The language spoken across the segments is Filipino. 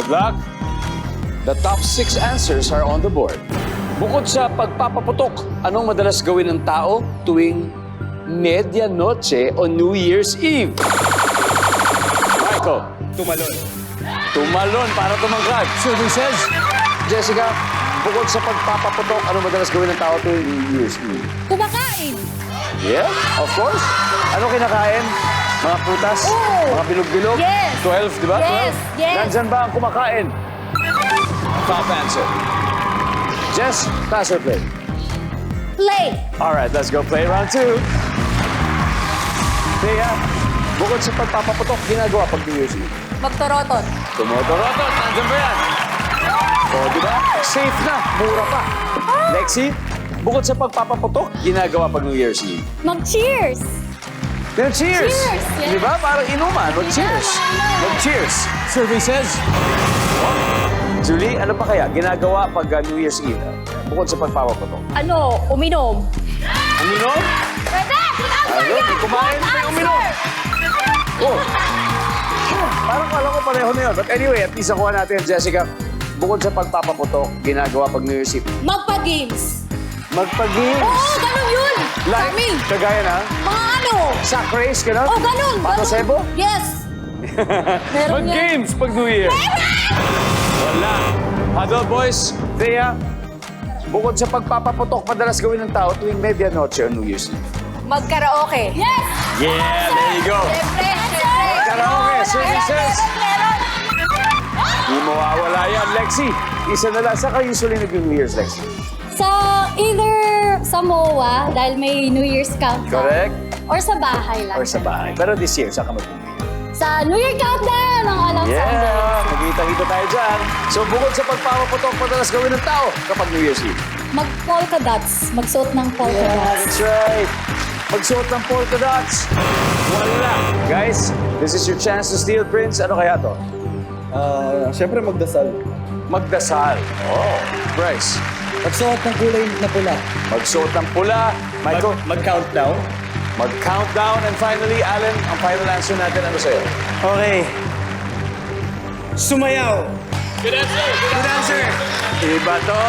luck. The top 6 answers are on the board. Bukod sa pagpapaputok, anong madalas gawin ng tao tuwing medianoche o New Year's Eve? Michael. Tumalon. Tumalon para tumangkad. Survey says. Jessica, bukod sa pagpapaputok, anong madalas gawin ng tao tuwing New Year's Eve? Kumakain. Yeah, of course. Ano kinakain? Mga prutas? Oo. Mga bilog-bilog? Yes. 12, di ba? Yes, 12? yes. Nandyan ba ang kumakain? Top answer. Jess, pass or play? Play. All right, let's go play round 2. Kaya, bukod sa pagpapaputok, ginagawa pag New Year's Eve. Magtoroton. Tumotorotot, nandyan ba yan? O, di ba? Safe na, mura pa. Lexi, bukod sa pagpapaputok, ginagawa pag New Year's Eve. Mag-cheers. Then cheers! Cheers, yes. Di ba? Parang inuman. Mag-cheers. Yeah. Mag-cheers. Survey says. Julie, ano pa kaya ginagawa pag New Year's Eve? Bukod sa pagpapaputok. Ano? Uminom. Uminom? Pwede! Ano? Kumain pa yung uminom. Oh. Parang kala ko pareho na yun. But anyway, at least nakuha natin, Jessica. Bukod sa pagpapaputok, ginagawa pag New Year's Eve. Magpa-games. Magpa-games. Oo, ganun yun. Like, Kami. kagaya na? Mga ano? Sack race, gano'n? Oh, ganun. Pato ganun. sebo? Yes. Meron yan. Mag-games pag New Year. Wala. Huddle boys, Thea, bukod sa pagpapaputok, madalas gawin ng tao tuwing medianoche o New Year's Eve. Mag-karaoke. Yes! Yeah, there you go. Siyempre, siyempre. Karaoke, services. Meron. Di mawawala yan, Lexi. Isa na lang. Saan ka usually nag-New Year's, Lexi? Sa either sa MOA, dahil may New Year's countdown. Correct. Or sa bahay lang. Or sa bahay. Pero this year, saan ka mag-New Year? Sa New Year countdown ang alam sa Yeah! Magkita-kita tayo dyan. So, bukod sa pagpapaputok, madalas gawin ng tao kapag New Year's Eve. Mag-polka dots. Magsuot ng polka Yeah, dots. that's right. Magsuot ng polka dots. Wala. Guys, this is your chance to steal, Prince. Ano kaya to? Siyempre magdasal. Magdasal. Oh, Bryce. Magsuot ng kulay na pula. Magsuot ng pula. Michael, Mag-countdown. mag-countdown. And finally, Alan, ang final answer natin, ano sa'yo? Okay. Sumayaw. Good answer. Good answer. Iba to.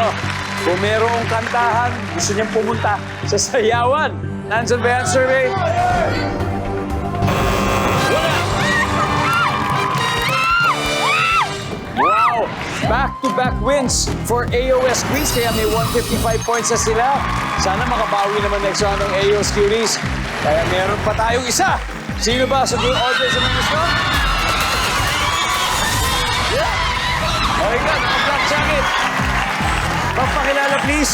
Kung merong kantahan, gusto niyang pumunta sa sayawan. Nandyan ba yan, survey? Wala. Wow! Back-to-back wins for AOS Queens, kaya may 155 points na sila. Sana makabawi naman next round ng AOS Cuties. Kaya meron pa tayong isa. Sino ba sa good order sa mga gusto? Yeah! Okay ka, naka-black jacket. Magpakilala, please.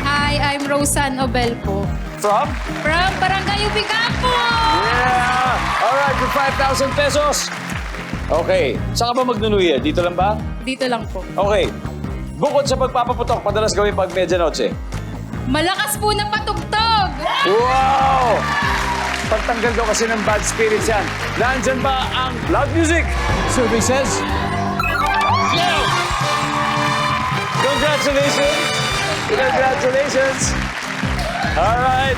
Hi, I'm Rosan Obelpo. From? From Barangay Ubicampo! Yeah! Alright, for 5,000 pesos. Okay. Saan ka ba mag-New Year? Dito lang ba? Dito lang po. Okay. Bukod sa pagpapaputok, madalas gawin pag medianoche. Malakas po na patugtog! Wow! Pagtanggal daw kasi ng bad spirits yan. Nandyan ba ang loud music? Survey says... Yeah! Congratulations! Congratulations! All right.